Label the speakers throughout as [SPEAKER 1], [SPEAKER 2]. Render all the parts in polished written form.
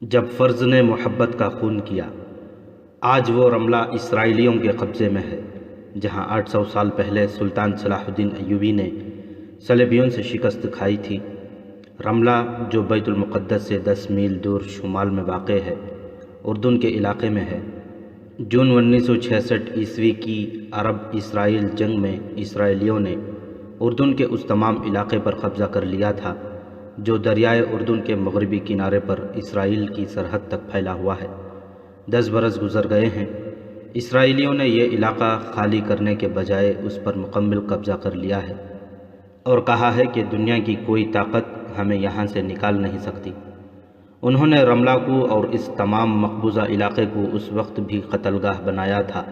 [SPEAKER 1] جب فرض نے محبت کا خون کیا۔ آج وہ رملہ اسرائیلیوں کے قبضے میں ہے، جہاں 800 سال پہلے سلطان صلاح الدین ایوبی نے صلیبیوں سے شکست کھائی تھی۔ رملہ جو بیت المقدس سے 10 میل دور شمال میں واقع ہے، اردن کے علاقے میں ہے۔ جون 1966 عیسوی کی عرب اسرائیل جنگ میں اسرائیلیوں نے اردن کے اس تمام علاقے پر قبضہ کر لیا تھا جو دریائے اردن کے مغربی کنارے پر اسرائیل کی سرحد تک پھیلا ہوا ہے۔ 10 برس گزر گئے ہیں، اسرائیلیوں نے یہ علاقہ خالی کرنے کے بجائے اس پر مکمل قبضہ کر لیا ہے اور کہا ہے کہ دنیا کی کوئی طاقت ہمیں یہاں سے نکال نہیں سکتی۔ انہوں نے رملہ کو اور اس تمام مقبوضہ علاقے کو اس وقت بھی قتل گاہ بنایا تھا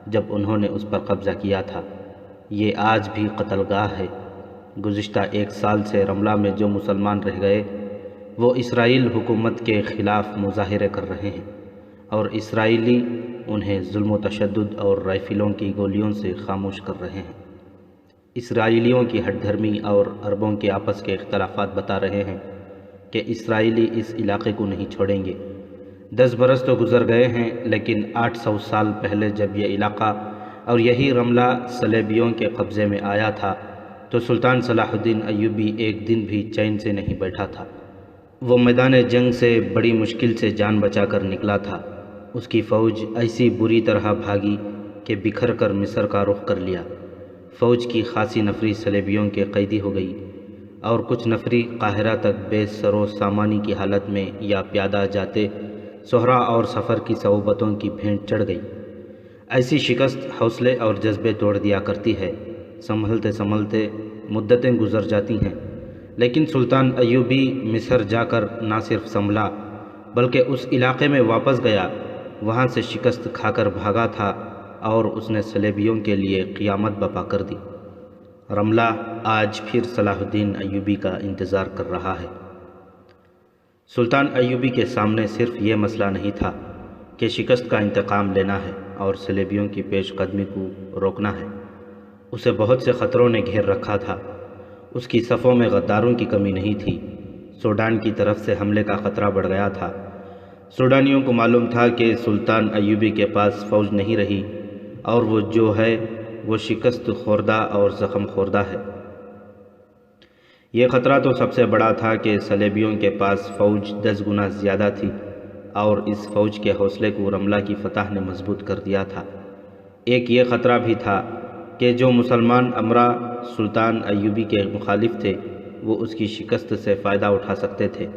[SPEAKER 1] جب انہوں نے اس پر قبضہ کیا تھا۔ یہ آج بھی قتل گاہ ہے۔ گزشتہ 1 سال سے رملہ میں جو مسلمان رہ گئے وہ اسرائیل حکومت کے خلاف مظاہرے کر رہے ہیں اور اسرائیلی انہیں ظلم و تشدد اور رائفلوں کی گولیوں سے خاموش کر رہے ہیں۔ اسرائیلیوں کی ہٹ دھرمی اور عربوں کے آپس کے اختلافات بتا رہے ہیں کہ اسرائیلی اس علاقے کو نہیں چھوڑیں گے۔ 10 برس تو گزر گئے ہیں، لیکن 800 سال پہلے جب یہ علاقہ اور یہی رملہ صلیبیوں کے قبضے میں آیا تھا تو سلطان صلاح الدین ایوبی ایک دن بھی چین سے نہیں بیٹھا تھا۔ وہ میدان جنگ سے بڑی مشکل سے جان بچا کر نکلا تھا۔ اس کی فوج ایسی بری طرح بھاگی کہ بکھر کر مصر کا رخ کر لیا۔ فوج کی خاصی نفری صلیبیوں کے قیدی ہو گئی اور کچھ نفری قاہرہ تک بے سر و سامانی کی حالت میں یا پیادہ جاتے صحرا اور سفر کی صعوبتوں کی بھینٹ چڑھ گئی۔ ایسی شکست حوصلے اور جذبے توڑ دیا کرتی ہے۔ سنبھلتے سنبھلتے مدتیں گزر جاتی ہیں، لیکن سلطان ایوبی مصر جا کر نہ صرف سنبھلا بلکہ اس علاقے میں واپس گیا۔ وہاں سے شکست کھا کر بھاگا تھا اور اس نے صلیبیوں کے لیے قیامت برپا کر دی۔ رملہ آج پھر صلاح الدین ایوبی کا انتظار کر رہا ہے۔ سلطان ایوبی کے سامنے صرف یہ مسئلہ نہیں تھا کہ شکست کا انتقام لینا ہے اور صلیبیوں کی پیش قدمی کو روکنا ہے۔ اسے بہت سے خطروں نے گھیر رکھا تھا۔ اس کی صفوں میں غداروں کی کمی نہیں تھی۔ سوڈان کی طرف سے حملے کا خطرہ بڑھ گیا تھا۔ سوڈانیوں کو معلوم تھا کہ سلطان ایوبی کے پاس فوج نہیں رہی اور وہ جو ہے وہ شکست خوردہ اور زخم خوردہ ہے۔ یہ خطرہ تو سب سے بڑا تھا کہ صلیبیوں کے پاس فوج 10 گنا زیادہ تھی اور اس فوج کے حوصلے کو رملہ کی فتح نے مضبوط کر دیا تھا۔ ایک یہ خطرہ بھی تھا کہ جو مسلمان امرا سلطان ایوبی کے مخالف تھے وہ اس کی شکست سے فائدہ اٹھا سکتے تھے۔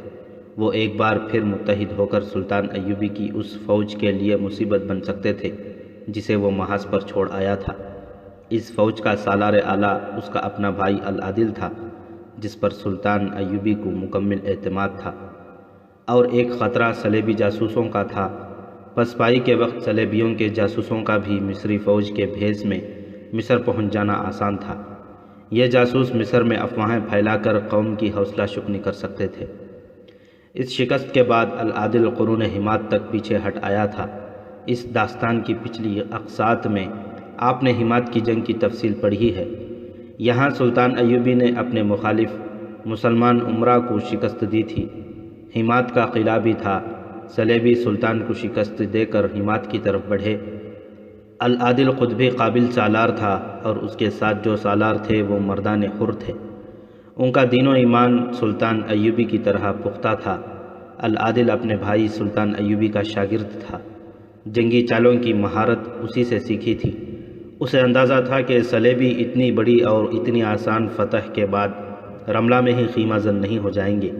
[SPEAKER 1] وہ ایک بار پھر متحد ہو کر سلطان ایوبی کی اس فوج کے لیے مصیبت بن سکتے تھے جسے وہ محاذ پر چھوڑ آیا تھا۔ اس فوج کا سالار اعلیٰ اس کا اپنا بھائی العادل تھا جس پر سلطان ایوبی کو مکمل اعتماد تھا۔ اور ایک خطرہ صلیبی جاسوسوں کا تھا۔ پسپائی کے وقت صلیبیوں کے جاسوسوں کا بھی مصری فوج کے بھیس میں مصر پہنچ جانا آسان تھا۔ یہ جاسوس مصر میں افواہیں پھیلا کر قوم کی حوصلہ شکنی کر سکتے تھے۔ اس شکست کے بعد العادل قرون حماد تک پیچھے ہٹ آیا تھا۔ اس داستان کی پچھلی اقساط میں آپ نے حماد کی جنگ کی تفصیل پڑھی ہے۔ یہاں سلطان ایوبی نے اپنے مخالف مسلمان امراء کو شکست دی تھی۔ حماد کا قلعہ بھی تھا۔ صلیبی سلطان کو شکست دے کر حماد کی طرف بڑھے۔ العادل خود بھی قابل سالار تھا اور اس کے ساتھ جو سالار تھے وہ مردان حر تھے۔ ان کا دین و ایمان سلطان ایوبی کی طرح پختہ تھا۔ العادل اپنے بھائی سلطان ایوبی کا شاگرد تھا۔ جنگی چالوں کی مہارت اسی سے سیکھی تھی۔ اسے اندازہ تھا کہ صلیبی اتنی بڑی اور اتنی آسان فتح کے بعد رملہ میں ہی خیمہ زن نہیں ہو جائیں گے۔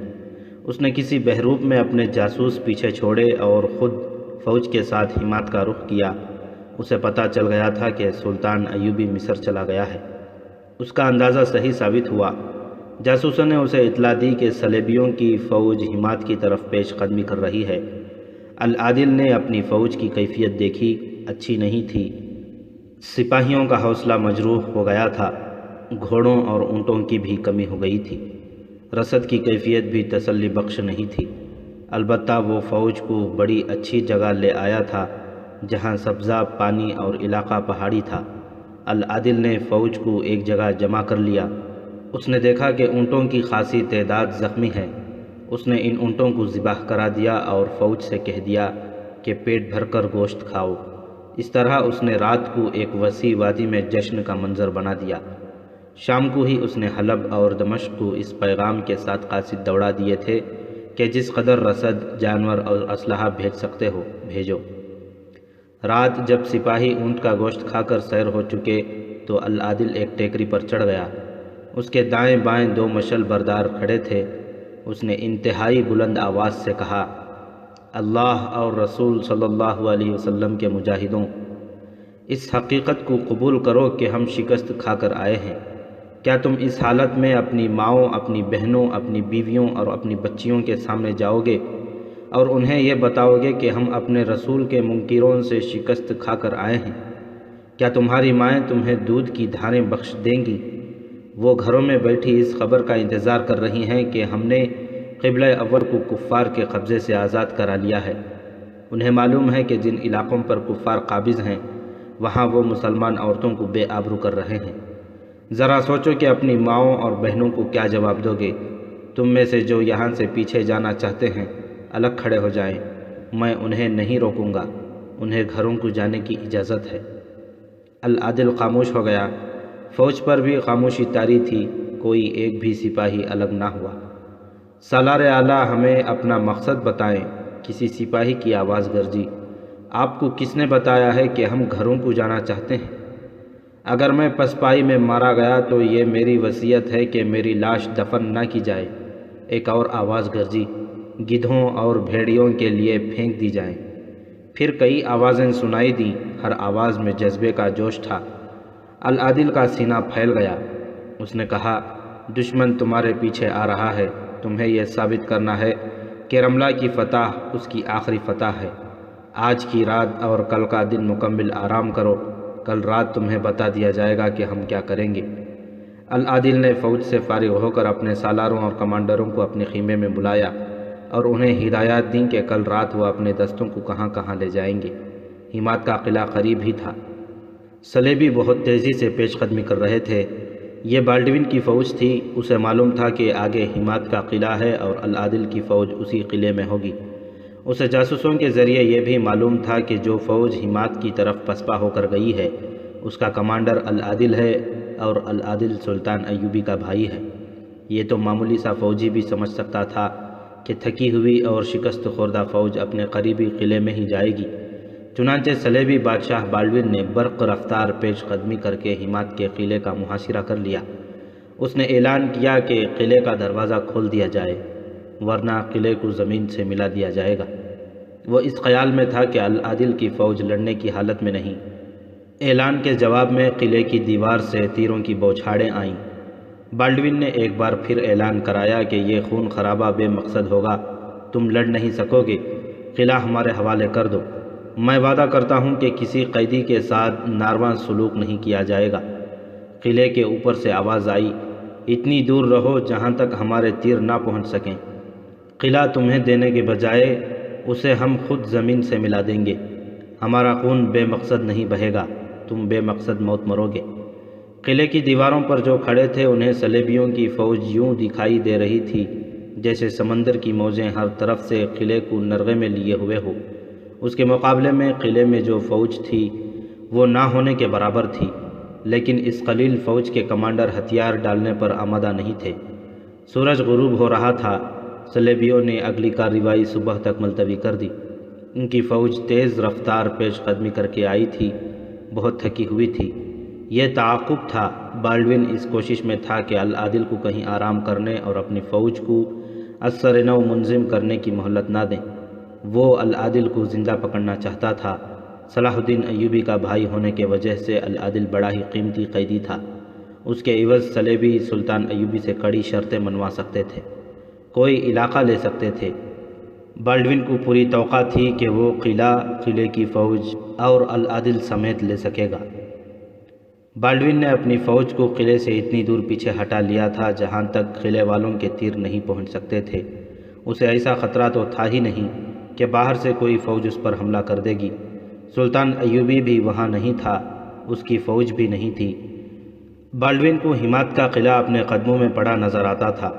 [SPEAKER 1] اس نے کسی بحروب میں اپنے جاسوس پیچھے چھوڑے اور خود فوج کے ساتھ حماد کا رخ کیا۔ اسے پتہ چل گیا تھا کہ سلطان ایوبی مصر چلا گیا ہے۔ اس کا اندازہ صحیح ثابت ہوا۔ جاسوسوں نے اسے اطلاع دی کہ صلیبیوں کی فوج حماد کی طرف پیش قدمی کر رہی ہے۔ العادل نے اپنی فوج کی کیفیت دیکھی، اچھی نہیں تھی۔ سپاہیوں کا حوصلہ مجروح ہو گیا تھا۔ گھوڑوں اور اونٹوں کی بھی کمی ہو گئی تھی۔ رسد کی کیفیت بھی تسلی بخش نہیں تھی۔ البتہ وہ فوج کو بڑی اچھی جگہ لے آیا تھا جہاں سبزہ پانی اور علاقہ پہاڑی تھا۔ العادل نے فوج کو ایک جگہ جمع کر لیا۔ اس نے دیکھا کہ اونٹوں کی خاصی تعداد زخمی ہے۔ اس نے ان اونٹوں کو ذبح کرا دیا اور فوج سے کہہ دیا کہ پیٹ بھر کر گوشت کھاؤ۔ اس طرح اس نے رات کو ایک وسیع وادی میں جشن کا منظر بنا دیا۔ شام کو ہی اس نے حلب اور دمشق کو اس پیغام کے ساتھ قاصد دوڑا دیے تھے کہ جس قدر رسد، جانور اور اسلحہ بھیج سکتے ہو بھیجو۔ رات جب سپاہی اونٹ کا گوشت کھا کر سیر ہو چکے تو العادل ایک ٹیکری پر چڑھ گیا۔ اس کے دائیں بائیں 2 مشل بردار کھڑے تھے۔ اس نے انتہائی بلند آواز سے کہا، اللہ اور رسول صلی اللہ علیہ وسلم کے مجاہدوں، اس حقیقت کو قبول کرو کہ ہم شکست کھا کر آئے ہیں۔ کیا تم اس حالت میں اپنی ماؤں، اپنی بہنوں، اپنی بیویوں اور اپنی بچیوں کے سامنے جاؤ گے اور انہیں یہ بتاؤ گے کہ ہم اپنے رسول کے منکروں سے شکست کھا کر آئے ہیں؟ کیا تمہاری مائیں تمہیں دودھ کی دھاریں بخش دیں گی؟ وہ گھروں میں بیٹھی اس خبر کا انتظار کر رہی ہیں کہ ہم نے قبلہ اول کو کفار کے قبضے سے آزاد کرا لیا ہے۔ انہیں معلوم ہے کہ جن علاقوں پر کفار قابض ہیں وہاں وہ مسلمان عورتوں کو بے آبرو کر رہے ہیں۔ ذرا سوچو کہ اپنی ماؤں اور بہنوں کو کیا جواب دو گے۔ تم میں سے جو یہاں سے پیچھے جانا چاہتے ہیں الگ کھڑے ہو جائیں، میں انہیں نہیں روکوں گا، انہیں گھروں کو جانے کی اجازت ہے۔ العادل خاموش ہو گیا۔ فوج پر بھی خاموشی طاری تھی، کوئی ایک بھی سپاہی الگ نہ ہوا۔ سالار اعلیٰ ہمیں اپنا مقصد بتائیں، کسی سپاہی کی آواز گرجی۔ آپ کو کس نے بتایا ہے کہ ہم گھروں کو جانا چاہتے ہیں؟ اگر میں پسپائی میں مارا گیا تو یہ میری وصیت ہے کہ میری لاش دفن نہ کی جائے۔ ایک اور آواز گرجی، گدھوں اور بھیڑیوں کے لیے پھینک دی جائیں۔ پھر کئی آوازیں سنائی دیں، ہر آواز میں جذبے کا جوش تھا۔ العادل کا سینہ پھیل گیا۔ اس نے کہا، دشمن تمہارے پیچھے آ رہا ہے، تمہیں یہ ثابت کرنا ہے کہ رملہ کی فتح اس کی آخری فتح ہے۔ آج کی رات اور کل کا دن مکمل آرام کرو، کل رات تمہیں بتا دیا جائے گا کہ ہم کیا کریں گے۔ العادل نے فوج سے فارغ ہو کر اپنے سالاروں اور کمانڈروں کو اپنے خیمے میں بلایا اور انہیں ہدایات دیں کہ کل رات وہ اپنے دستوں کو کہاں کہاں لے جائیں گے۔ ہمات کا قلعہ قریب ہی تھا۔ صلیبی بہت تیزی سے پیش قدمی کر رہے تھے۔ یہ بالڈوین کی فوج تھی، اسے معلوم تھا کہ آگے ہمات کا قلعہ ہے اور العادل کی فوج اسی قلعے میں ہوگی۔ اسے جاسوسوں کے ذریعے یہ بھی معلوم تھا کہ جو فوج ہمات کی طرف پسپا ہو کر گئی ہے اس کا کمانڈر العادل ہے اور العادل سلطان ایوبی کا بھائی ہے۔ یہ تو معمولی سا فوجی بھی سمجھ سکتا تھا کہ تھکی ہوئی اور شکست خوردہ فوج اپنے قریبی قلعے میں ہی جائے گی۔ چنانچہ صلیبی بادشاہ بالڈوین نے برق رفتار پیش قدمی کر کے ہمات کے قلعے کا محاصرہ کر لیا۔ اس نے اعلان کیا کہ قلعے کا دروازہ کھول دیا جائے ورنہ قلعے کو زمین سے ملا دیا جائے گا۔ وہ اس خیال میں تھا کہ العادل کی فوج لڑنے کی حالت میں نہیں۔ اعلان کے جواب میں قلعے کی دیوار سے تیروں کی بوچھاڑیں آئیں۔ بالڈوین نے ایک بار پھر اعلان کرایا کہ یہ خون خرابہ بے مقصد ہوگا، تم لڑ نہیں سکو گے، قلعہ ہمارے حوالے کر دو۔ میں وعدہ کرتا ہوں کہ کسی قیدی کے ساتھ ناروا سلوک نہیں کیا جائے گا۔ قلعے کے اوپر سے آواز آئی، اتنی دور رہو جہاں تک ہمارے تیر نہ پہنچ سکیں۔ قلعہ تمہیں دینے کے بجائے اسے ہم خود زمین سے ملا دیں گے۔ ہمارا خون بے مقصد نہیں بہے گا، تم بے مقصد موت مرو گے۔ قلعے کی دیواروں پر جو کھڑے تھے انہیں صلیبیوں کی فوج یوں دکھائی دے رہی تھی جیسے سمندر کی موجیں ہر طرف سے قلعے کو نرغے میں لیے ہوئے ہو۔ اس کے مقابلے میں قلعے میں جو فوج تھی وہ نہ ہونے کے برابر تھی، لیکن اس قلیل فوج کے کمانڈر ہتھیار ڈالنے پر آمادہ نہیں تھے۔ سورج غروب ہو رہا تھا۔ صلیبیوں نے اگلی کارروائی صبح تک ملتوی کر دی۔ ان کی فوج تیز رفتار پیش قدمی کر کے آئی تھی، بہت تھکی ہوئی تھی۔ یہ تعاقب تھا۔ بالڈوین اس کوشش میں تھا کہ العادل کو کہیں آرام کرنے اور اپنی فوج کو اثر نو منظم کرنے کی مہلت نہ دیں۔ وہ العادل کو زندہ پکڑنا چاہتا تھا۔ صلاح الدین ایوبی کا بھائی ہونے کی وجہ سے العادل بڑا ہی قیمتی قیدی تھا۔ اس کے عوض صلیبی سلطان ایوبی سے کڑی شرطیں منوا سکتے تھے، کوئی علاقہ لے سکتے تھے۔ بالڈوین کو پوری توقع تھی کہ وہ قلعے کی فوج اور العادل سمیت لے سکے گا۔ بالڈوین نے اپنی فوج کو قلعے سے اتنی دور پیچھے ہٹا لیا تھا جہاں تک قلعے والوں کے تیر نہیں پہنچ سکتے تھے۔ اسے ایسا خطرہ تو تھا ہی نہیں کہ باہر سے کوئی فوج اس پر حملہ کر دے گی۔ سلطان ایوبی بھی وہاں نہیں تھا، اس کی فوج بھی نہیں تھی۔ بالڈوین کو ہمات کا قلعہ اپنے قدموں میں پڑا نظر آتا تھا۔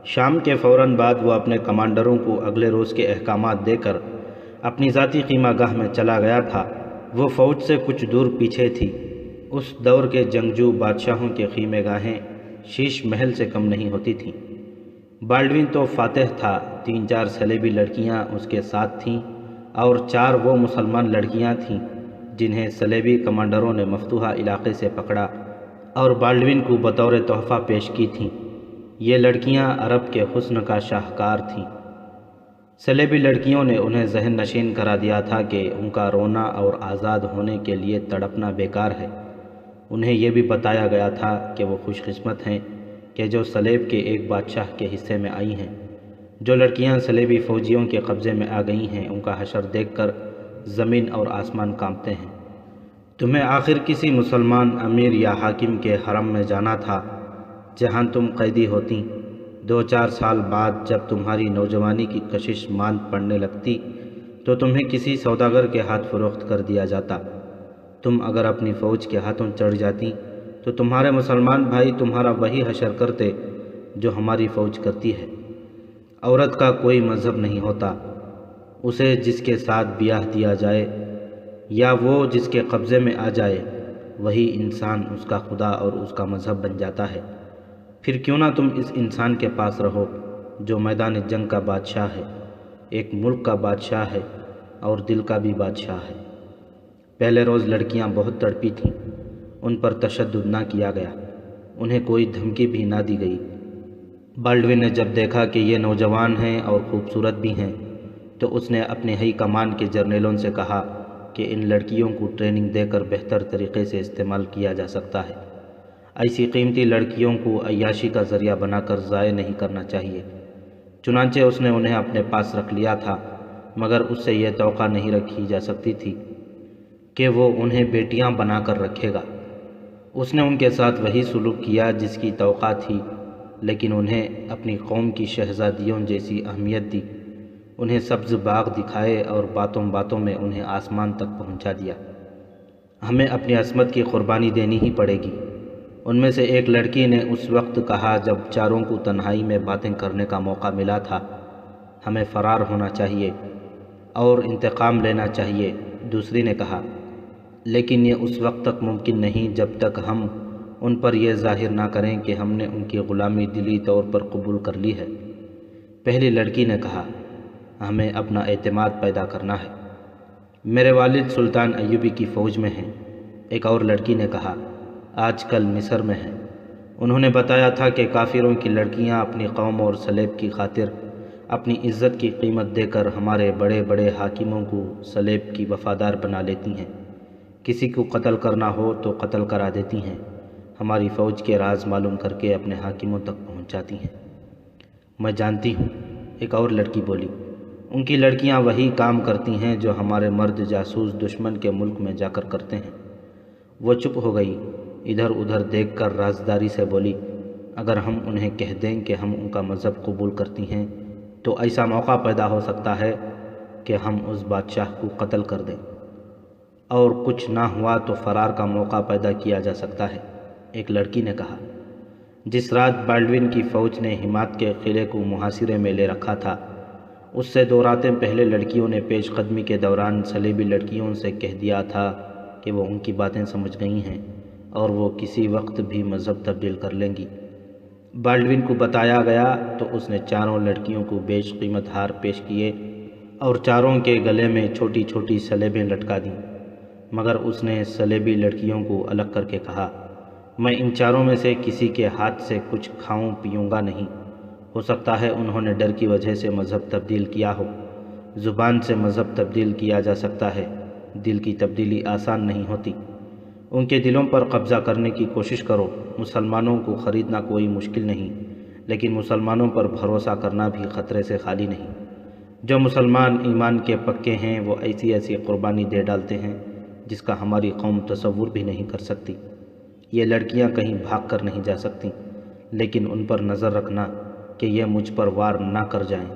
[SPEAKER 1] شام کے فوراً بعد وہ اپنے کمانڈروں کو اگلے روز کے احکامات دے کر اپنی ذاتی خیمہ گاہ میں چلا گیا تھا۔ وہ فوج سے کچھ دور پیچھے تھی۔ اس دور کے جنگجو بادشاہوں کے خیمہ گاہیں شیش محل سے کم نہیں ہوتی تھیں۔ بالڈوین تو فاتح تھا، 3-4 صلیبی لڑکیاں اس کے ساتھ تھیں اور 4 وہ مسلمان لڑکیاں تھیں جنہیں صلیبی کمانڈروں نے مفتوحہ علاقے سے پکڑا اور بالڈوین کو بطور تحفہ پیش کی تھیں۔ یہ لڑکیاں عرب کے حسن کا شاہکار تھیں۔ صلیبی لڑکیوں نے انہیں ذہن نشین کرا دیا تھا کہ ان کا رونا اور آزاد ہونے کے لیے تڑپنا بیکار ہے۔ انہیں یہ بھی بتایا گیا تھا کہ وہ خوش قسمت ہیں کہ جو صلیب کے ایک بادشاہ کے حصے میں آئی ہیں۔ جو لڑکیاں صلیبی فوجیوں کے قبضے میں آ گئی ہیں، ان کا حشر دیکھ کر زمین اور آسمان کانپتے ہیں۔ تمہیں آخر کسی مسلمان امیر یا حاکم کے حرم میں جانا تھا جہاں تم قیدی ہوتیں۔ 2-4 سال بعد جب تمہاری نوجوانی کی کشش ماند پڑنے لگتی تو تمہیں کسی سوداگر کے ہاتھ فروخت کر دیا جاتا۔ تم اگر اپنی فوج کے ہاتھوں چڑھ جاتی تو تمہارے مسلمان بھائی تمہارا وہی حشر کرتے جو ہماری فوج کرتی ہے۔ عورت کا کوئی مذہب نہیں ہوتا، اسے جس کے ساتھ بیاہ دیا جائے یا وہ جس کے قبضے میں آ جائے وہی انسان اس کا خدا اور اس کا مذہب بن جاتا ہے۔ پھر کیوں نہ تم اس انسان کے پاس رہو جو میدان جنگ کا بادشاہ ہے، ایک ملک کا بادشاہ ہے اور دل کا بھی بادشاہ ہے۔ پہلے روز لڑکیاں بہت تڑپی تھیں، ان پر تشدد نہ کیا گیا، انہیں کوئی دھمکی بھی نہ دی گئی۔ بالڈوین نے جب دیکھا کہ یہ نوجوان ہیں اور خوبصورت بھی ہیں تو اس نے اپنے ہائی کمان کے جرنیلوں سے کہا کہ ان لڑکیوں کو ٹریننگ دے کر بہتر طریقے سے استعمال کیا جا سکتا ہے۔ ایسی قیمتی لڑکیوں کو عیاشی کا ذریعہ بنا کر ضائع نہیں کرنا چاہیے۔ چنانچہ اس نے انہیں اپنے پاس رکھ لیا تھا، مگر اس سے یہ توقع نہیں رکھی جا سکتی تھی کہ وہ انہیں بیٹیاں بنا کر رکھے گا۔ اس نے ان کے ساتھ وہی سلوک کیا جس کی توقع تھی، لیکن انہیں اپنی قوم کی شہزادیوں جیسی اہمیت دی، انہیں سبز باغ دکھائے اور باتوں باتوں میں انہیں آسمان تک پہنچا دیا۔ ہمیں اپنی عصمت کی قربانی دینی ہی پڑے گی۔ ان میں سے ایک لڑکی نے اس وقت کہا جب چاروں کو تنہائی میں باتیں کرنے کا موقع ملا تھا، ہمیں فرار ہونا چاہیے اور انتقام لینا چاہیے۔ دوسری نے کہا، لیکن یہ اس وقت تک ممکن نہیں جب تک ہم ان پر یہ ظاہر نہ کریں کہ ہم نے ان کی غلامی دلی طور پر قبول کر لی ہے۔ پہلی لڑکی نے کہا، ہمیں اپنا اعتماد پیدا کرنا ہے، میرے والد سلطان ایوبی کی فوج میں ہیں۔ ایک اور لڑکی نے کہا، آج کل مصر میں ہیں۔ انہوں نے بتایا تھا کہ کافروں کی لڑکیاں اپنی قوم اور صلیب کی خاطر اپنی عزت کی قیمت دے کر ہمارے بڑے بڑے حاکموں کو صلیب کی وفادار بنا لیتی ہیں، کسی کو قتل کرنا ہو تو قتل کرا دیتی ہیں، ہماری فوج کے راز معلوم کر کے اپنے حاکموں تک پہنچاتی ہیں۔ میں جانتی ہوں، ایک اور لڑکی بولی، ان کی لڑکیاں وہی کام کرتی ہیں جو ہمارے مرد جاسوس دشمن کے ملک میں جا کر کرتے ہیں۔ وہ چپ ہو گئی، ادھر ادھر دیکھ کر رازداری سے بولی، اگر ہم انہیں کہہ دیں کہ ہم ان کا مذہب قبول کرتی ہیں تو ایسا موقع پیدا ہو سکتا ہے کہ ہم اس بادشاہ کو قتل کر دیں، اور کچھ نہ ہوا تو فرار کا موقع پیدا کیا جا سکتا ہے۔ ایک لڑکی نے کہا، جس رات بالڈوین کی فوج نے ہمات کے قلعے کو محاصرے میں لے رکھا تھا، اس سے 2 راتیں پہلے لڑکیوں نے پیش قدمی کے دوران صلیبی لڑکیوں سے کہہ دیا تھا کہ وہ ان کی باتیں سمجھ گئی ہیں اور وہ کسی وقت بھی مذہب تبدیل کر لیں گی۔ بالڈوین کو بتایا گیا تو اس نے 4 لڑکیوں کو بیش قیمت ہار پیش کیے اور 4 کے گلے میں چھوٹی چھوٹی صلیبیں لٹکا دیں، مگر اس نے صلیبی لڑکیوں کو الگ کر کے کہا، میں ان 4 میں سے کسی کے ہاتھ سے کچھ کھاؤں پیوں گا نہیں۔ ہو سکتا ہے انہوں نے ڈر کی وجہ سے مذہب تبدیل کیا ہو۔ زبان سے مذہب تبدیل کیا جا سکتا ہے، دل کی تبدیلی آسان نہیں ہوتی۔ ان کے دلوں پر قبضہ کرنے کی کوشش کرو۔ مسلمانوں کو خریدنا کوئی مشکل نہیں، لیکن مسلمانوں پر بھروسہ کرنا بھی خطرے سے خالی نہیں۔ جو مسلمان ایمان کے پکے ہیں وہ ایسی ایسی قربانی دے ڈالتے ہیں جس کا ہماری قوم تصور بھی نہیں کر سکتی۔ یہ لڑکیاں کہیں بھاگ کر نہیں جا سکتی، لیکن ان پر نظر رکھنا کہ یہ مجھ پر وار نہ کر جائیں۔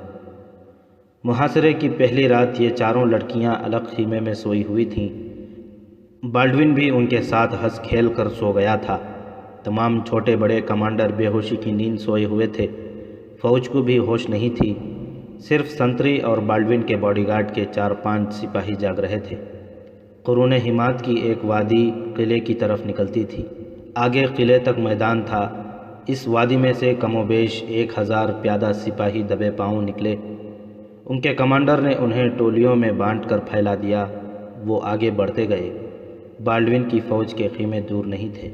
[SPEAKER 1] محاصرے کی پہلی رات یہ 4 لڑکیاں الگ خیمے میں سوئی ہوئی تھیں۔ بالڈوین بھی ان کے ساتھ ہنس کھیل کر سو گیا تھا۔ تمام چھوٹے بڑے کمانڈر بے ہوشی کی نیند سوئے ہوئے تھے۔ فوج کو بھی ہوش نہیں تھی، صرف سنتری اور بالڈون کے باڈی گارڈ کے 4-5 سپاہی جاگ رہے تھے۔ قرون حمایت کی ایک وادی قلعے کی طرف نکلتی تھی، آگے قلعے تک میدان تھا۔ اس وادی میں سے کم و بیش 1000 پیادہ سپاہی دبے پاؤں نکلے۔ ان کے کمانڈر نے انہیں ٹولیوں میں بانٹ کر پھیلا دیا۔ وہ آگے بڑھتے گئے۔ بالڈون کی فوج کے خیمے دور نہیں تھے۔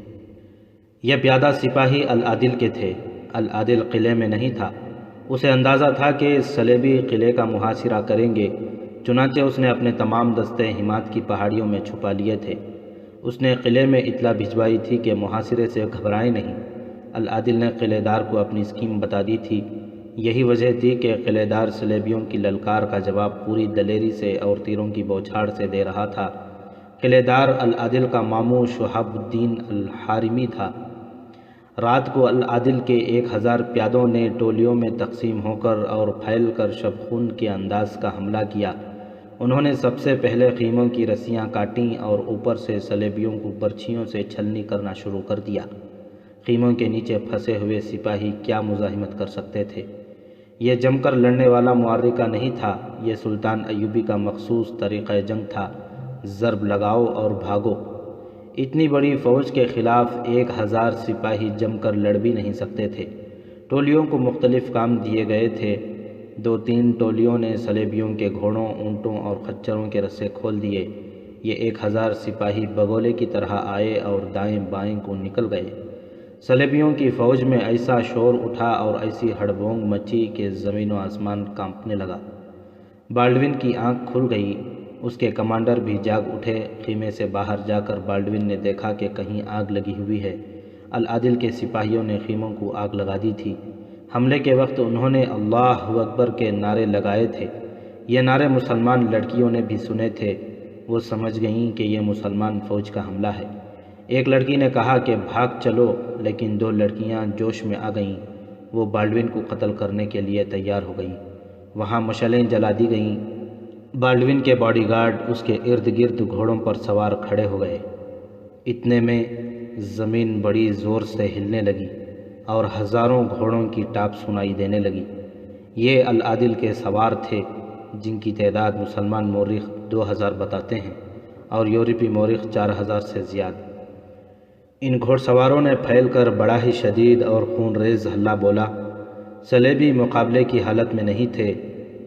[SPEAKER 1] یہ پیادہ سپاہی العادل کے تھے۔ العادل قلعے میں نہیں تھا۔ اسے اندازہ تھا کہ صلیبی قلعے کا محاصرہ کریں گے، چنانچہ اس نے اپنے تمام دستے حمایت کی پہاڑیوں میں چھپا لیے تھے۔ اس نے قلعے میں اطلاع بھجوائی تھی کہ محاصرے سے گھبرائیں نہیں۔ العادل نے قلعے دار کو اپنی اسکیم بتا دی تھی۔ یہی وجہ تھی کہ قلعے دار صلیبیوں کی للکار کا جواب پوری دلیری سے اور تیروں کی بوچھاڑ سے دے رہا تھا۔ قلعے دار العادل کا ماموں شہاب الدین الحارمی تھا۔ رات کو العادل کے 1000 پیادوں نے ٹولیوں میں تقسیم ہو کر اور پھیل کر شبخون کے انداز کا حملہ کیا۔ انہوں نے سب سے پہلے خیموں کی رسیاں کاٹیں اور اوپر سے صلیبیوں کو برچھیوں سے چھلنی کرنا شروع کر دیا۔ خیموں کے نیچے پھنسے ہوئے سپاہی کیا مزاحمت کر سکتے تھے؟ یہ جم کر لڑنے والا معرکہ نہیں تھا، یہ سلطان ایوبی کا مخصوص طریقہ جنگ تھا، ضرب لگاؤ اور بھاگو۔ اتنی بڑی فوج کے خلاف 1000 سپاہی جم کر لڑ بھی نہیں سکتے تھے۔ ٹولیوں کو مختلف کام دیے گئے تھے۔ 2-3 ٹولیوں نے صلیبیوں کے گھوڑوں، اونٹوں اور خچروں کے رسے کھول دیے۔ یہ 1000 سپاہی بگولے کی طرح آئے اور دائیں بائیں کو نکل گئے۔ صلیبیوں کی فوج میں ایسا شور اٹھا اور ایسی ہڑبونگ مچی کہ زمین و آسمان کانپنے لگا۔ بالڈون کی آنکھ کھل گئی، اس کے کمانڈر بھی جاگ اٹھے۔ خیمے سے باہر جا کر بالڈون نے دیکھا کہ کہیں آگ لگی ہوئی ہے۔ العادل کے سپاہیوں نے خیموں کو آگ لگا دی تھی۔ حملے کے وقت انہوں نے اللہ اکبر کے نعرے لگائے تھے۔ یہ نعرے مسلمان لڑکیوں نے بھی سنے تھے۔ وہ سمجھ گئیں کہ یہ مسلمان فوج کا حملہ ہے۔ ایک لڑکی نے کہا کہ بھاگ چلو، لیکن 2 لڑکیاں جوش میں آ گئیں۔ وہ بالڈون کو قتل کرنے کے لیے تیار ہو گئیں۔ وہاں مشعلیں جلا دی گئیں۔ بالڈون کے باڈی گارڈ اس کے ارد گرد گھوڑوں پر سوار کھڑے ہو گئے۔ اتنے میں زمین بڑی زور سے ہلنے لگی اور ہزاروں گھوڑوں کی ٹاپ سنائی دینے لگی۔ یہ العادل کے سوار تھے، جن کی تعداد مسلمان مورخ 2000 بتاتے ہیں اور یورپی مورخ 4000 سے زیادہ۔ ان گھوڑ سواروں نے پھیل کر بڑا ہی شدید اور خون ریز ہلہ بولا۔ صلیبی مقابلے کی حالت میں نہیں تھے۔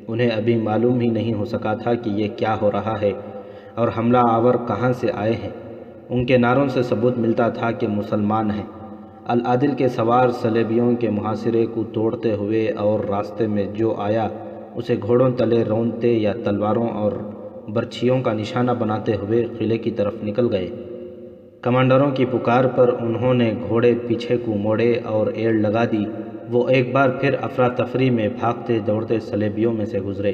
[SPEAKER 1] انہیں ابھی معلوم ہی نہیں ہو سکا تھا کہ یہ کیا ہو رہا ہے اور حملہ آور کہاں سے آئے ہیں۔ ان کے نعروں سے ثبوت ملتا تھا کہ مسلمان ہیں۔ العادل کے سوار صلیبیوں کے محاصرے کو توڑتے ہوئے اور راستے میں جو آیا اسے گھوڑوں تلے رونتے یا تلواروں اور برچھیوں کا نشانہ بناتے ہوئے قلعے کی طرف نکل گئے۔ کمانڈروں کی پکار پر انہوں نے گھوڑے پیچھے کو موڑے اور ایڑ لگا دی۔ وہ ایک بار پھر افراتفری میں بھاگتے دوڑتے صلیبیوں میں سے گزرے۔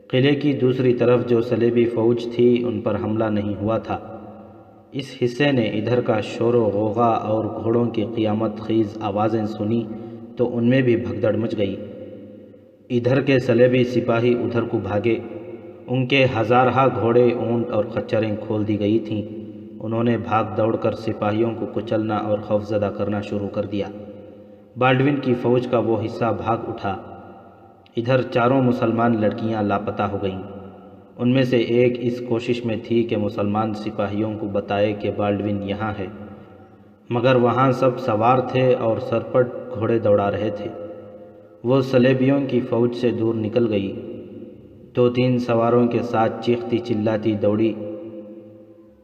[SPEAKER 1] قلعے کی دوسری طرف جو صلیبی فوج تھی ان پر حملہ نہیں ہوا تھا۔ اس حصے نے ادھر کا شور و غوغا اور گھوڑوں کی قیامت خیز آوازیں سنی تو ان میں بھی بھگدڑ مچ گئی۔ ادھر کے صلیبی سپاہی ادھر کو بھاگے۔ ان کے ہزارہا گھوڑے، اونٹ اور خچریں کھول دی گئی تھیں۔ انہوں نے بھاگ دوڑ کر سپاہیوں کو کچلنا اور خوفزدہ کرنا شروع کر دیا۔ بالڈون کی فوج کا وہ حصہ بھاگ اٹھا۔ ادھر 4 مسلمان لڑکیاں لاپتہ ہو گئیں۔ ان میں سے ایک اس کوشش میں تھی کہ مسلمان سپاہیوں کو بتائے کہ بالڈون یہاں ہے، مگر وہاں سب سوار تھے اور سرپٹ گھوڑے دوڑا رہے تھے۔ وہ صلیبیوں کی فوج سے دور نکل گئی۔ 2-3 سواروں کے ساتھ چیختی چلاتی دوڑی،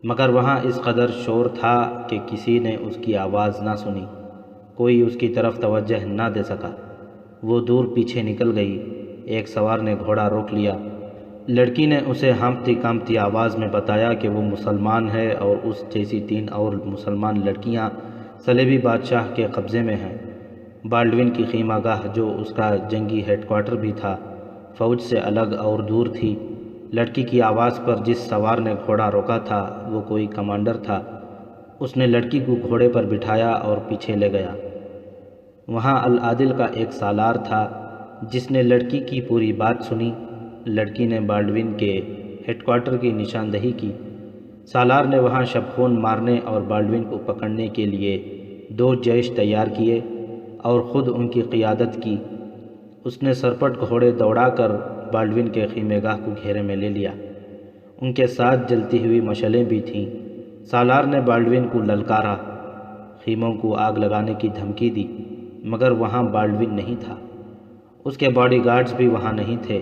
[SPEAKER 1] مگر وہاں اس قدر شور تھا کہ کسی نے اس کی آواز نہ سنی، کوئی اس کی طرف توجہ نہ دے سکا۔ وہ دور پیچھے نکل گئی۔ ایک سوار نے گھوڑا روک لیا۔ لڑکی نے اسے ہانپتی کانپتی آواز میں بتایا کہ وہ مسلمان ہے اور اس جیسی 3 اور مسلمان لڑکیاں صلیبی بادشاہ کے قبضے میں ہیں۔ بالڈون کی خیمہ گاہ، جو اس کا جنگی ہیڈ کوارٹر بھی تھا، فوج سے الگ اور دور تھی۔ لڑکی کی آواز پر جس سوار نے گھوڑا روکا تھا وہ کوئی کمانڈر تھا۔ اس نے لڑکی کو گھوڑے پر بٹھایا اور پیچھے لے گیا۔ وہاں العادل کا ایک سالار تھا جس نے لڑکی کی پوری بات سنی۔ لڑکی نے بالڈون کے ہیڈ کوارٹر کی نشاندہی کی۔ سالار نے وہاں شبخون مارنے اور بالڈون کو پکڑنے کے لیے 2 جیش تیار کیے اور خود ان کی قیادت کی۔ اس نے سرپٹ گھوڑے دوڑا کر بالڈون کے خیمے گاہ کو گھیرے میں لے لیا۔ ان کے ساتھ جلتی ہوئی مشعلیں بھی تھیں۔ سالار نے بالڈون کو للکارا، خیموں کو آگ لگانے کی دھمکی دی، مگر وہاں بالڈون نہیں تھا۔ اس کے باڈی گارڈز بھی وہاں نہیں تھے۔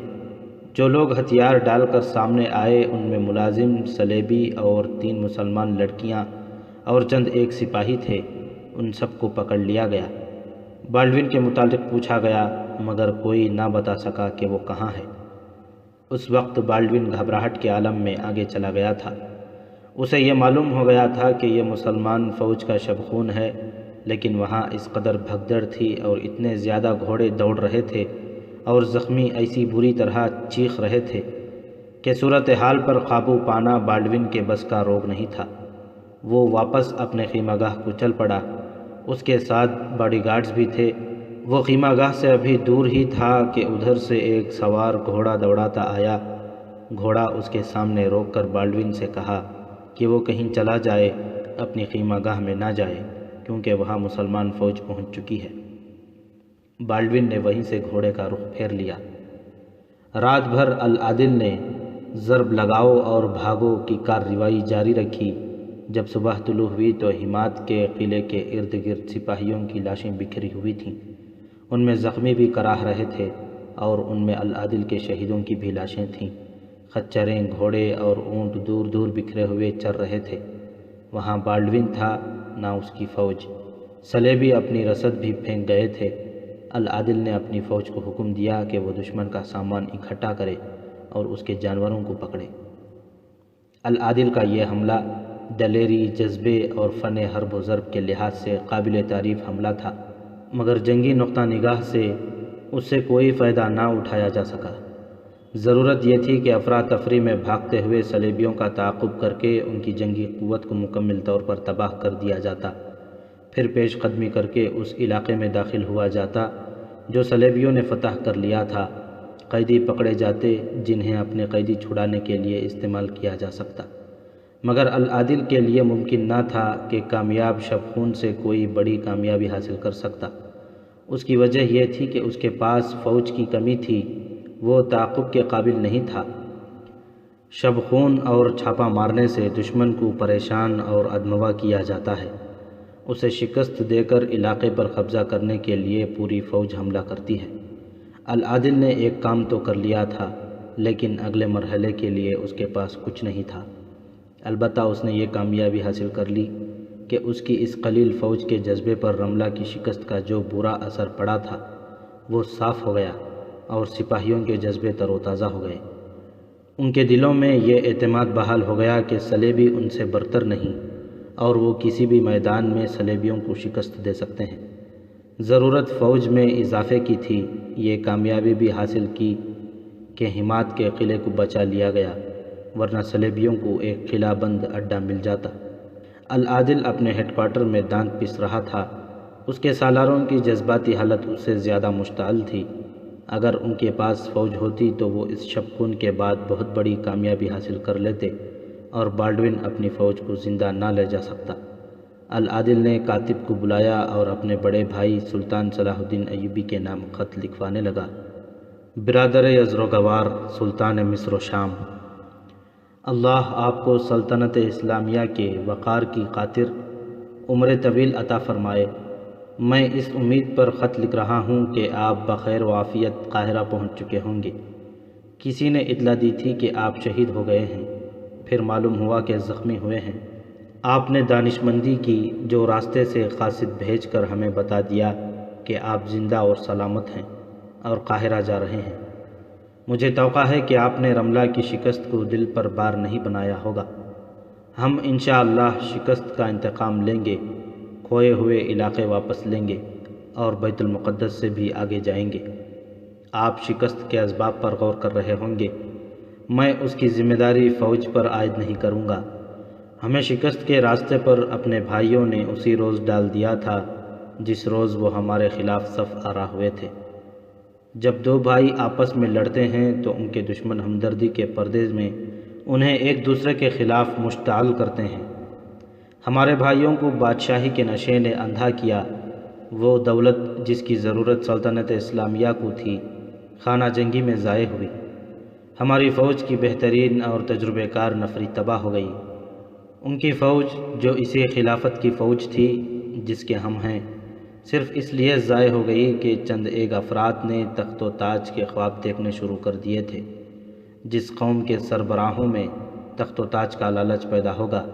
[SPEAKER 1] جو لوگ ہتھیار ڈال کر سامنے آئے ان میں ملازم، سلیبی اور 3 مسلمان لڑکیاں اور چند ایک سپاہی تھے۔ ان سب کو پکڑ لیا گیا۔ بالڈون کے متعلق پوچھا گیا مگر کوئی نہ بتا سکا کہ وہ کہاں ہے۔ اس وقت بالڈون گھبراہٹ کے عالم میں آگے چلا گیا تھا۔ اسے یہ معلوم ہو گیا تھا کہ یہ مسلمان فوج کا شب خون ہے، لیکن وہاں اس قدر بھگدڑ تھی اور اتنے زیادہ گھوڑے دوڑ رہے تھے اور زخمی ایسی بری طرح چیخ رہے تھے کہ صورتحال پر قابو پانا بالڈون کے بس کا روگ نہیں تھا۔ وہ واپس اپنے خیمہ گاہ کو چل پڑا۔ اس کے ساتھ باڈی گارڈز بھی تھے۔ وہ خیمہ گاہ سے ابھی دور ہی تھا کہ ادھر سے ایک سوار گھوڑا دوڑاتا آیا۔ گھوڑا اس کے سامنے روک کر بالڈون سے کہا کہ وہ کہیں چلا جائے، اپنی خیمہ گاہ میں نہ جائے، کیونکہ وہاں مسلمان فوج پہنچ چکی ہے۔ بالڈون نے وہیں سے گھوڑے کا رخ پھیر لیا۔ رات بھر العادل نے ضرب لگاؤ اور بھاگو کی کارروائی جاری رکھی۔ جب صبح طلوع ہوئی تو حمات کے قلعے کے ارد گرد سپاہیوں کی لاشیں بکھری ہوئی تھیں۔ ان میں زخمی بھی کراہ رہے تھے اور ان میں العادل کے شہیدوں کی بھی لاشیں تھیں۔ خچریں، گھوڑے اور اونٹ دور دور بکھرے ہوئے چر رہے تھے۔ وہاں بالڈون تھا نہ اس کی فوج۔ سلیبی اپنی رسد بھی پھینک گئے تھے۔ العادل نے اپنی فوج کو حکم دیا کہ وہ دشمن کا سامان اکٹھا کرے اور اس کے جانوروں کو پکڑے۔ العادل کا یہ حملہ دلیری، جذبے اور فن حرب و ضرب کے لحاظ سے قابل تعریف حملہ تھا، مگر جنگی نقطہ نگاہ سے اس سے کوئی فائدہ نہ اٹھایا جا سکا۔ ضرورت یہ تھی کہ افراتفری میں بھاگتے ہوئے سلیبیوں کا تعاقب کر کے ان کی جنگی قوت کو مکمل طور پر تباہ کر دیا جاتا، پھر پیش قدمی کر کے اس علاقے میں داخل ہوا جاتا جو سلیبیوں نے فتح کر لیا تھا۔ قیدی پکڑے جاتے جنہیں اپنے قیدی چھڑانے کے لیے استعمال کیا جا سکتا، مگر العادل کے لیے ممکن نہ تھا کہ کامیاب شب خون سے کوئی بڑی کامیابی حاصل کر سکتا۔ اس کی وجہ یہ تھی کہ اس کے پاس فوج کی کمی تھی، وہ تعاقب کے قابل نہیں تھا۔ شب خون اور چھاپا مارنے سے دشمن کو پریشان اور ادموا کیا جاتا ہے۔ اسے شکست دے کر علاقے پر قبضہ کرنے کے لیے پوری فوج حملہ کرتی ہے۔ العادل نے ایک کام تو کر لیا تھا، لیکن اگلے مرحلے کے لیے اس کے پاس کچھ نہیں تھا۔ البتہ اس نے یہ کامیابی حاصل کر لی کہ اس کی اس قلیل فوج کے جذبے پر رملہ کی شکست کا جو برا اثر پڑا تھا وہ صاف ہو گیا اور سپاہیوں کے جذبے تر و تازہ ہو گئے۔ ان کے دلوں میں یہ اعتماد بحال ہو گیا کہ سلیبی ان سے برتر نہیں اور وہ کسی بھی میدان میں سلیبیوں کو شکست دے سکتے ہیں۔ ضرورت فوج میں اضافے کی تھی۔ یہ کامیابی بھی حاصل کی کہ حمات کے قلعے کو بچا لیا گیا، ورنہ سلیبیوں کو ایک قلعہ بند اڈہ مل جاتا۔ العادل اپنے ہیڈ کوارٹر میں دانت پس رہا تھا۔ اس کے سالاروں کی جذباتی حالت اس سے زیادہ مشتعل تھی۔ اگر ان کے پاس فوج ہوتی تو وہ اس شب خون کے بعد بہت بڑی کامیابی حاصل کر لیتے اور بالڈون اپنی فوج کو زندہ نہ لے جا سکتا۔ العادل نے کاتب کو بلایا اور اپنے بڑے بھائی سلطان صلاح الدین ایوبی کے نام خط لکھوانے لگا۔ برادر یزروگوار سلطان مصر و شام، اللہ آپ کو سلطنت اسلامیہ کے وقار کی خاطر عمر طویل عطا فرمائے۔ میں اس امید پر خط لکھ رہا ہوں کہ آپ بخیر و عافیت قاہرہ پہنچ چکے ہوں گے۔ کسی نے اطلاع دی تھی کہ آپ شہید ہو گئے ہیں، پھر معلوم ہوا کہ زخمی ہوئے ہیں۔ آپ نے دانش مندی کی جو راستے سے قاصد بھیج کر ہمیں بتا دیا کہ آپ زندہ اور سلامت ہیں اور قاہرہ جا رہے ہیں۔ مجھے توقع ہے کہ آپ نے رملہ کی شکست کو دل پر بار نہیں بنایا ہوگا۔ ہم انشاءاللہ شکست کا انتقام لیں گے، کھوئے ہوئے علاقے واپس لیں گے اور بیت المقدس سے بھی آگے جائیں گے۔ آپ شکست کے اسباب پر غور کر رہے ہوں گے۔ میں اس کی ذمہ داری فوج پر عائد نہیں کروں گا۔ ہمیں شکست کے راستے پر اپنے بھائیوں نے اسی روز ڈال دیا تھا جس روز وہ ہمارے خلاف صف آرا ہوئے تھے۔ جب دو بھائی آپس میں لڑتے ہیں تو ان کے دشمن ہمدردی کے پردے میں انہیں ایک دوسرے کے خلاف مشتعل کرتے ہیں۔ ہمارے بھائیوں کو بادشاہی کے نشے نے اندھا کیا، وہ دولت جس کی ضرورت سلطنت اسلامیہ کو تھی خانہ جنگی میں ضائع ہوئی۔ ہماری فوج کی بہترین اور تجربہ کار نفری تباہ ہو گئی۔ ان کی فوج جو اسی خلافت کی فوج تھی جس کے ہم ہیں، صرف اس لیے ضائع ہو گئی کہ چند ایک افراد نے تخت و تاج کے خواب دیکھنے شروع کر دیے تھے۔ جس قوم کے سربراہوں میں تخت و تاج کا لالچ پیدا ہوگا،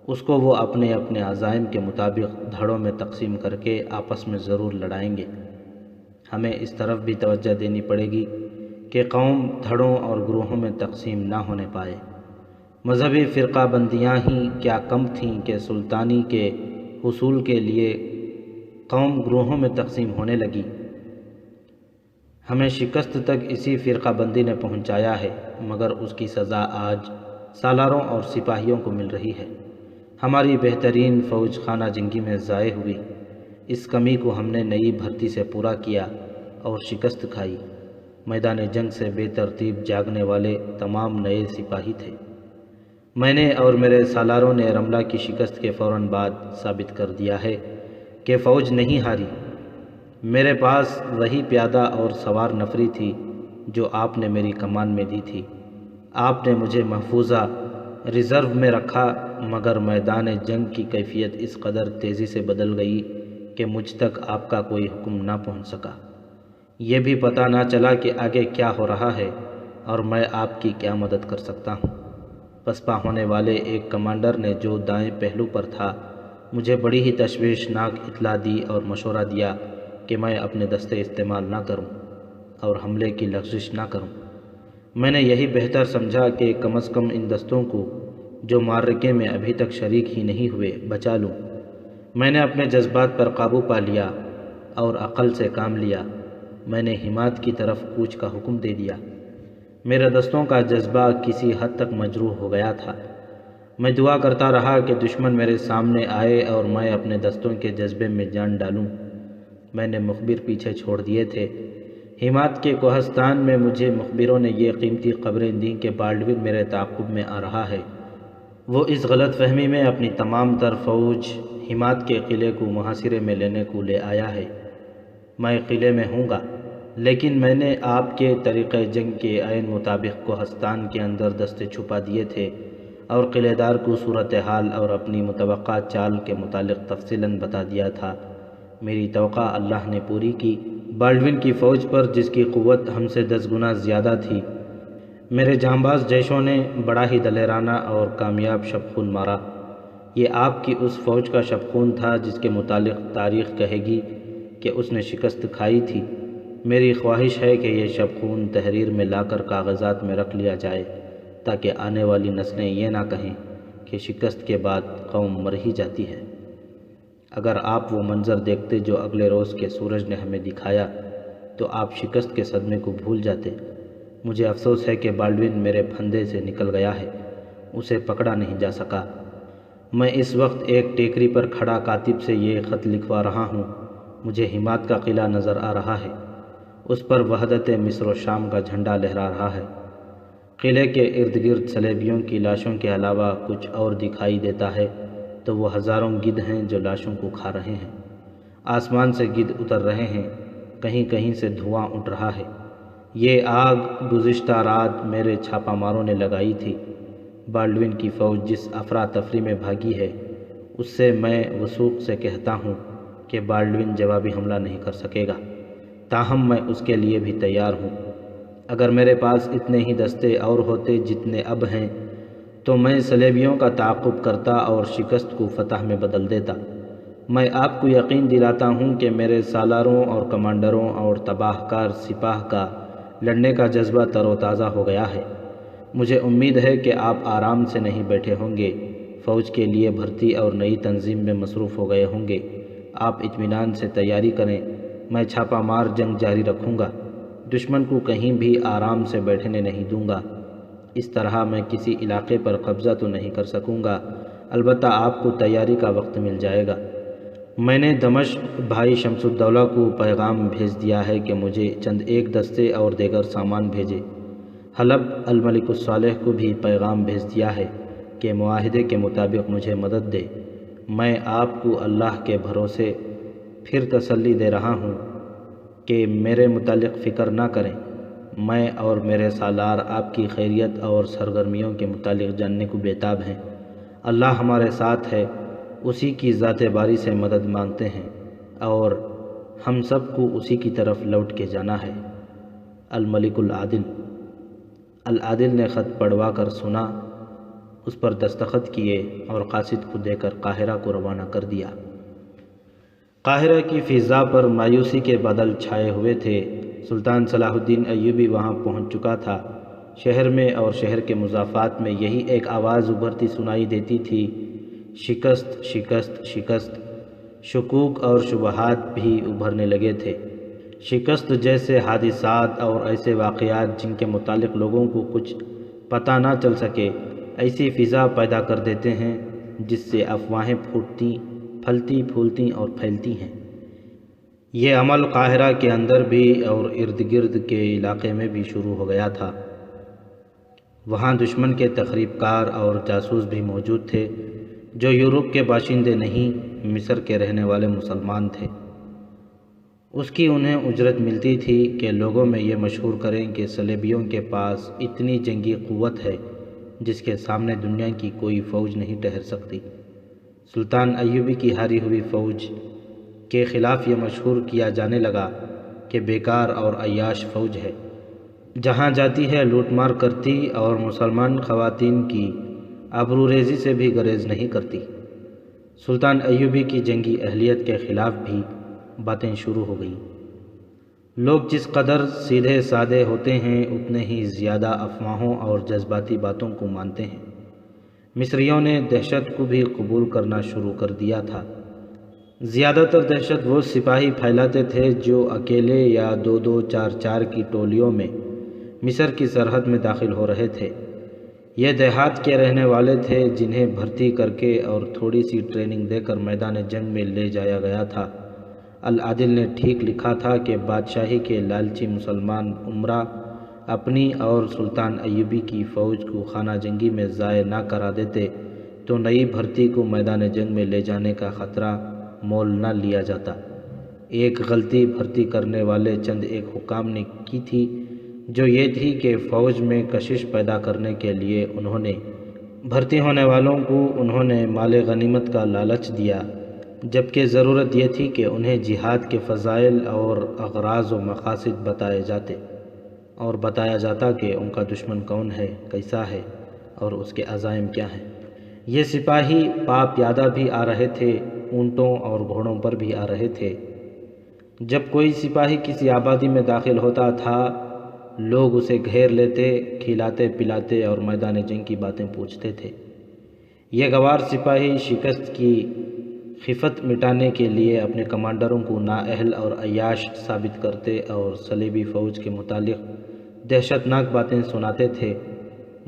[SPEAKER 1] اس کو وہ اپنے اپنے عزائم کے مطابق دھڑوں میں تقسیم کر کے آپس میں ضرور لڑائیں گے۔ ہمیں اس طرف بھی توجہ دینی پڑے گی کہ قوم دھڑوں اور گروہوں میں تقسیم نہ ہونے پائے۔ مذہبی فرقہ بندیاں ہی کیا کم تھیں کہ سلطانی کے حصول کے لیے قوم گروہوں میں تقسیم ہونے لگی۔ ہمیں شکست تک اسی فرقہ بندی نے پہنچایا ہے، مگر اس کی سزا آج سالاروں اور سپاہیوں کو مل رہی ہے۔ ہماری بہترین فوج خانہ جنگی میں ضائع ہوئی۔ اس کمی کو ہم نے نئی بھرتی سے پورا کیا اور شکست کھائی۔ میدان جنگ سے بے ترتیب جاگنے والے تمام نئے سپاہی تھے۔ میں نے اور میرے سالاروں نے رملہ کی شکست کے فوراً بعد ثابت کر دیا ہے کہ فوج نہیں ہاری۔ میرے پاس وہی پیادہ اور سوار نفری تھی جو آپ نے میری کمان میں دی تھی۔ آپ نے مجھے محفوظہ ریزرو میں رکھا، مگر میدان جنگ کی کیفیت اس قدر تیزی سے بدل گئی کہ مجھ تک آپ کا کوئی حکم نہ پہنچ سکا۔ یہ بھی پتہ نہ چلا کہ آگے کیا ہو رہا ہے اور میں آپ کی کیا مدد کر سکتا ہوں۔ پسپا ہونے والے ایک کمانڈر نے جو دائیں پہلو پر تھا، مجھے بڑی ہی تشویشناک اطلاع دی اور مشورہ دیا کہ میں اپنے دستے استعمال نہ کروں اور حملے کی لغزش نہ کروں۔ میں نے یہی بہتر سمجھا کہ کم از کم ان دستوں کو جو معرکے میں ابھی تک شریک ہی نہیں ہوئے بچا لوں۔ میں نے اپنے جذبات پر قابو پا لیا اور عقل سے کام لیا۔ میں نے حمایت کی طرف کوچ کا حکم دے دیا۔ میرے دستوں کا جذبہ کسی حد تک مجروح ہو گیا تھا۔ میں دعا کرتا رہا کہ دشمن میرے سامنے آئے اور میں اپنے دستوں کے جذبے میں جان ڈالوں۔ میں نے مخبر پیچھے چھوڑ دیے تھے۔ حمایت کے کوہستان میں مجھے مخبروں نے یہ قیمتی خبریں دیں کہ بالڈون میرے تعاقب میں آ رہا ہے۔ وہ اس غلط فہمی میں اپنی تمام تر فوج حمایت کے قلعے کو محاصرے میں لینے کو لے آیا ہے۔ میں قلعے میں ہوں گا، لیکن میں نے آپ کے طریقہ جنگ کے عین مطابق کوہستان کے اندر دستے چھپا دیے تھے اور قلعے دار کو صورتحال اور اپنی متوقع چال کے متعلق تفصیلاً بتا دیا تھا۔ میری توقع اللہ نے پوری کی۔ بالڈون کی فوج پر، جس کی قوت ہم سے 10 گنا زیادہ تھی، میرے جانباز جیشوں نے بڑا ہی دلیرانہ اور کامیاب شبخون مارا۔ یہ آپ کی اس فوج کا شبخون تھا جس کے متعلق تاریخ کہے گی کہ اس نے شکست کھائی تھی۔ میری خواہش ہے کہ یہ شبخون تحریر میں لا کر کاغذات میں رکھ لیا جائے تاکہ آنے والی نسلیں یہ نہ کہیں کہ شکست کے بعد قوم مر ہی جاتی ہے۔ اگر آپ وہ منظر دیکھتے جو اگلے روز کے سورج نے ہمیں دکھایا تو آپ شکست کے صدمے کو بھول جاتے۔ مجھے افسوس ہے کہ بالڈون میرے پھندے سے نکل گیا ہے، اسے پکڑا نہیں جا سکا۔ میں اس وقت ایک ٹیکری پر کھڑا کاتب سے یہ خط لکھوا رہا ہوں۔ مجھے حمایت کا قلعہ نظر آ رہا ہے، اس پر وحدت مصر و شام کا جھنڈا لہرا رہا ہے۔ قلعے کے ارد گرد صلیبیوں کی لاشوں کے علاوہ کچھ اور دکھائی دیتا ہے تو وہ ہزاروں گدھ ہیں جو لاشوں کو کھا رہے ہیں۔ آسمان سے گدھ اتر رہے ہیں، کہیں کہیں سے دھواں اٹھ رہا ہے۔ یہ آگ گزشتہ رات میرے چھاپا ماروں نے لگائی تھی۔ بالڈون کی فوج جس افراتفری میں بھاگی ہے، اس سے میں وثوق سے کہتا ہوں کہ بالڈون جوابی حملہ نہیں کر سکے گا، تاہم میں اس کے لیے بھی تیار ہوں۔ اگر میرے پاس اتنے ہی دستے اور ہوتے جتنے اب ہیں تو میں صلیبیوں کا تعاقب کرتا اور شکست کو فتح میں بدل دیتا۔ میں آپ کو یقین دلاتا ہوں کہ میرے سالاروں اور کمانڈروں اور تباہ کار سپاہ کا لڑنے کا جذبہ تر و تازہ ہو گیا ہے۔ مجھے امید ہے کہ آپ آرام سے نہیں بیٹھے ہوں گے، فوج کے لیے بھرتی اور نئی تنظیم میں مصروف ہو گئے ہوں گے۔ آپ اطمینان سے تیاری کریں، میں چھاپا مار جنگ جاری رکھوں گا، دشمن کو کہیں بھی آرام سے بیٹھنے نہیں دوں گا۔ اس طرح میں کسی علاقے پر قبضہ تو نہیں کر سکوں گا، البتہ آپ کو تیاری کا وقت مل جائے گا۔ میں نے دمشق بھائی شمس الدولہ کو پیغام بھیج دیا ہے کہ مجھے چند ایک دستے اور دیگر سامان بھیجے۔ حلب الملک الصالح کو بھی پیغام بھیج دیا ہے کہ معاہدے کے مطابق مجھے مدد دے۔ میں آپ کو اللہ کے بھروسے پھر تسلی دے رہا ہوں کہ میرے متعلق فکر نہ کریں، میں اور میرے سالار آپ کی خیریت اور سرگرمیوں کے متعلق جاننے کو بیتاب ہیں۔ اللہ ہمارے ساتھ ہے، اسی کی ذات باری سے مدد مانگتے ہیں اور ہم سب کو اسی کی طرف لوٹ کے جانا ہے۔ الملک العادل۔ العادل نے خط پڑھوا کر سنا، اس پر دستخط کیے اور قاصد کو دے کر قاہرہ کو روانہ کر دیا۔ قاہرہ کی فضا پر مایوسی کے بادل چھائے ہوئے تھے۔ سلطان صلاح الدین ایوبی وہاں پہنچ چکا تھا۔ شہر میں اور شہر کے مضافات میں یہی ایک آواز ابھرتی سنائی دیتی تھی، شکست شکست شکست۔ شکوک اور شبہات بھی ابھرنے لگے تھے۔ شکست جیسے حادثات اور ایسے واقعات جن کے متعلق لوگوں کو کچھ پتہ نہ چل سکے، ایسی فضا پیدا کر دیتے ہیں جس سے افواہیں پھوٹتی، پھلتی پھولتی اور پھیلتی ہیں۔ یہ عمل قاہرہ کے اندر بھی اور ارد گرد کے علاقے میں بھی شروع ہو گیا تھا۔ وہاں دشمن کے تخریب کار اور جاسوس بھی موجود تھے جو یورپ کے باشندے نہیں، مصر کے رہنے والے مسلمان تھے۔ اس کی انہیں اجرت ملتی تھی کہ لوگوں میں یہ مشہور کریں کہ صلیبیوں کے پاس اتنی جنگی قوت ہے جس کے سامنے دنیا کی کوئی فوج نہیں ٹھہر سکتی۔ سلطان ایوبی کی ہاری ہوئی فوج کے خلاف یہ مشہور کیا جانے لگا کہ بیکار اور عیاش فوج ہے، جہاں جاتی ہے لوٹ مار کرتی اور مسلمان خواتین کی آبروریزی سے بھی گریز نہیں کرتی۔ سلطان ایوبی کی جنگی اہلیت کے خلاف بھی باتیں شروع ہو گئیں۔ لوگ جس قدر سیدھے سادے ہوتے ہیں اتنے ہی زیادہ افواہوں اور جذباتی باتوں کو مانتے ہیں۔ مصریوں نے دہشت کو بھی قبول کرنا شروع کر دیا تھا۔ زیادہ تر دہشت وہ سپاہی پھیلاتے تھے جو اکیلے یا دو دو چار چار کی ٹولیوں میں مصر کی سرحد میں داخل ہو رہے تھے۔ یہ دیہات کے رہنے والے تھے جنہیں بھرتی کر کے اور تھوڑی سی ٹریننگ دے کر میدان جنگ میں لے جایا گیا تھا۔ العادل نے ٹھیک لکھا تھا کہ بادشاہی کے لالچی مسلمان امراء اپنی اور سلطان ایوبی کی فوج کو خانہ جنگی میں ضائع نہ کرا دیتے تو نئی بھرتی کو میدان جنگ میں لے جانے کا خطرہ مول نہ لیا جاتا۔ ایک غلطی بھرتی کرنے والے چند ایک حکام نے کی تھی، جو یہ تھی کہ فوج میں کشش پیدا کرنے کے لیے بھرتی ہونے والوں کو مال غنیمت کا لالچ دیا، جبکہ ضرورت یہ تھی کہ انہیں جہاد کے فضائل اور اغراض و مقاصد بتائے جاتے اور بتایا جاتا کہ ان کا دشمن کون ہے، کیسا ہے اور اس کے عزائم کیا ہیں۔ یہ سپاہی پا پیادہ بھی آ رہے تھے، اونٹوں اور گھوڑوں پر بھی آ رہے تھے۔ جب کوئی سپاہی کسی آبادی میں داخل ہوتا تھا، لوگ اسے گھیر لیتے، کھلاتے پلاتے اور میدان جنگ کی باتیں پوچھتے تھے۔ یہ گوار سپاہی شکست کی خفت مٹانے کے لیے اپنے کمانڈروں کو نااہل اور عیاش ثابت کرتے اور صلیبی فوج کے متعلق دہشت ناک باتیں سناتے تھے۔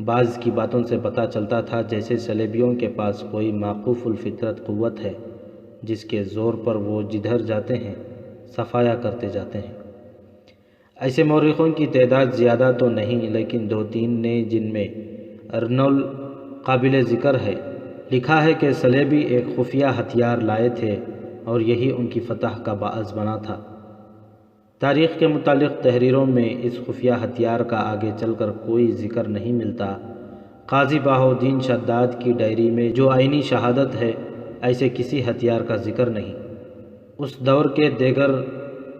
[SPEAKER 1] بعض کی باتوں سے پتہ چلتا تھا جیسے صلیبیوں کے پاس کوئی معقوف الفطرت قوت ہے جس کے زور پر وہ جدھر جاتے ہیں صفایا کرتے جاتے ہیں۔ ایسے مورخوں کی تعداد زیادہ تو نہیں، لیکن دو تین نے، جن میں ارنول قابل ذکر ہے، لکھا ہے کہ صلیبی ایک خفیہ ہتھیار لائے تھے اور یہی ان کی فتح کا باعث بنا تھا۔ تاریخ کے متعلق تحریروں میں اس خفیہ ہتھیار کا آگے چل کر کوئی ذکر نہیں ملتا۔ قاضی بہاؤالدین شداد کی ڈائری میں جو عینی شہادت ہے، ایسے کسی ہتھیار کا ذکر نہیں۔ اس دور کے دیگر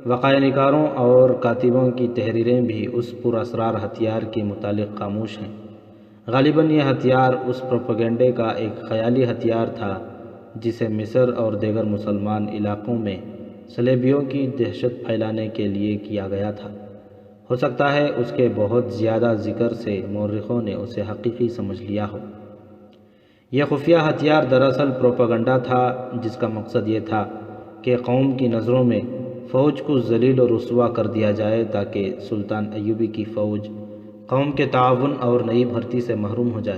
[SPEAKER 1] وقائع نگاروں اور کاتبوں کی تحریریں بھی اس پراسرار ہتھیار کے متعلق خاموش ہیں۔ غالباً یہ ہتھیار اس پروپیگنڈے کا ایک خیالی ہتھیار تھا جسے مصر اور دیگر مسلمان علاقوں میں صلیبیوں کی دہشت پھیلانے کے لیے کیا گیا تھا۔ ہو سکتا ہے اس کے بہت زیادہ ذکر سے مورخوں نے اسے حقیقی سمجھ لیا ہو۔ یہ خفیہ ہتھیار دراصل پروپیگنڈا تھا جس کا مقصد یہ تھا کہ قوم کی نظروں میں فوج کو ذلیل و رسوا کر دیا جائے تاکہ سلطان ایوبی کی فوج قوم کے تعاون اور نئی بھرتی سے محروم ہو جائے۔